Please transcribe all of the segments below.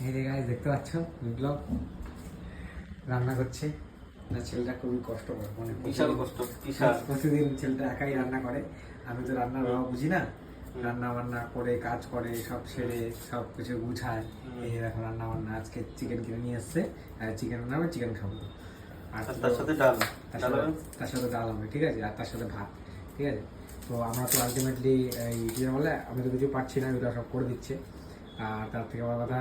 এই যে গাইস দেখতে পাচ্ছ বিপ্লব রান্না করছে। না ছেলেটা খুবই কষ্ট করে, মানে বিশাল কষ্ট, বিশাল। প্রতিদিন ছেলেটা একাই রান্না করে। আমি তো রান্নার বাবা বুঝি না, রান্না বান্না করে কাজ করে সব ছেড়ে সব কিছু গুছায়। এই দেখো রান্না বান্না, আজকে চিকেন কিনে নিয়ে এসছে, চিকেন রান্না চিকেন খাবো। আর তার সাথে ডাল, তার সাথে ডাল হবে, ঠিক আছে, আর তার সাথে ভাত, ঠিক আছে। তো আমরা তো আলটিমেটলি এই কী বলে, আমি তো কিছু পারছি না, ওটা সব করে দিচ্ছে। আর তার থেকে বড় কথা,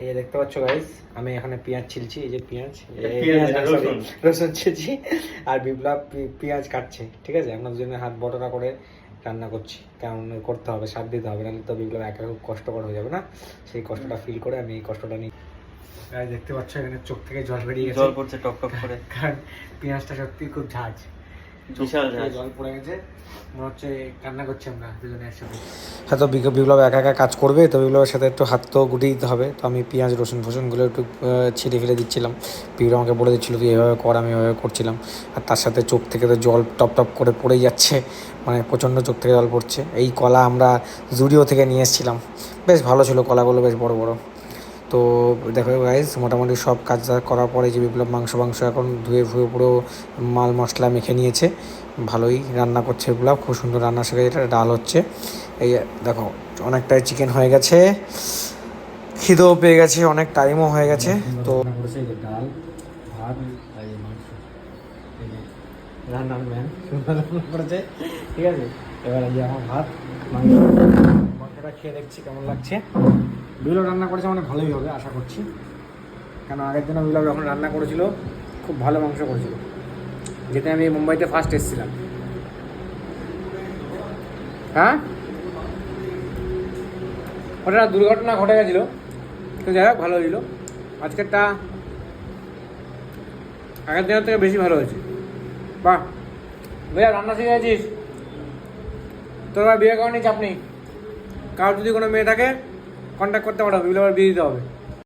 এই যে দেখতে পাচ্ছ গাইস, আমি এখানে পেঁয়াজ ছিলছি, এই যে পেঁয়াজ রসুন ছিলছি, আর বিপ্লব পেঁয়াজ কাটছে, ঠিক আছে। আমরা দুজনে হাত বটরা করে রান্না করছি, কারণ করতে হবে, সাথ দিতে হবে, নাহলে তো বিপ্লব একা খুব কষ্টকর হয়ে যাবে না। সেই কষ্টটা ফিল করে আমি এই কষ্টটা নিই। দেখতে পাচ্ছ এখানে চোখ থেকে জল বেরিয়ে গেছে, জল পড়ছে টপ টপ করে, কারণ পেঁয়াজটা সত্যি খুব ঝাঁজ, বিশাল জল পড়ে গেছে। মনে হচ্ছে কান্না করছি আমরা দুজনে একসাথে। হ্যাঁ, তো বিপ্লব একা একা কাজ করবে, তো বিপ্লবের সাথে একটু হাত তো গুটিয়ে দিতে হবে। তো আমি পেঁয়াজ রসুন ফসুনগুলো একটু ছিঁড়ে ফেলে দিচ্ছিলাম। বিপ্লব আমাকে বলে দিচ্ছিলো তুই এভাবে কর, আমি এভাবে করছিলাম। আর তার সাথে চোখ থেকে তো জল টপ টপ করে পড়েই যাচ্ছে, মানে প্রচণ্ড চোখ থেকে জল পড়ছে। এই কলা আমরা জুডিও থেকে নিয়ে এসেছিলাম, বেশ ভালো ছিল কলাগুলো, বেশ বড় বড়। তো দেখো গাইজ, মোটামুটি সব কাজ করার পরে যে বিপ্লব মাংস এখন ধুয়ে ফুয়ে পুরো মাল মশলা মেখে নিয়েছে। ভালোই রান্না করছে বিপ্লব, খুব সুন্দর রান্না শিখে। এটা ডাল হচ্ছে, এই দেখো অনেকটাই চিকেন হয়ে গেছে, খিদেও পেয়ে গেছে, অনেক টাইমও হয়ে গেছে। তো ডাল ভাত মাংস রান্নার ম্যান করেছে, ঠিক আছে। এবার এই আমার ভাত মাংসটা খেয়ে দেখছি কেমন লাগছে। বিপ্লব রান্না করেছে মানে ভালোই হবে আশা করছি, কেন আগের দিন বিপ্লব যখন রান্না করেছিল খুব ভালো মাংস করেছিল, যেটা আমি মুম্বাইতে ফার্স্ট এসেছিলাম। হ্যাঁ, ওটা দুর্ঘটনা ঘটে গেছিলো, তো যাই হোক ভালো হয়েছিল। আজকেরটা আগের দিনের থেকে বেশি ভালো হয়েছে। বাহ ভাইয়া, রান্না শিখে গেছিস, তোর বিয়ে করেনি, চাপ নেই। কারোর যদি কোনো মেয়ে থাকে কন্ট্যাক্ট করতে পারো, বিপ্লবের বিয়ে দিতে হবে।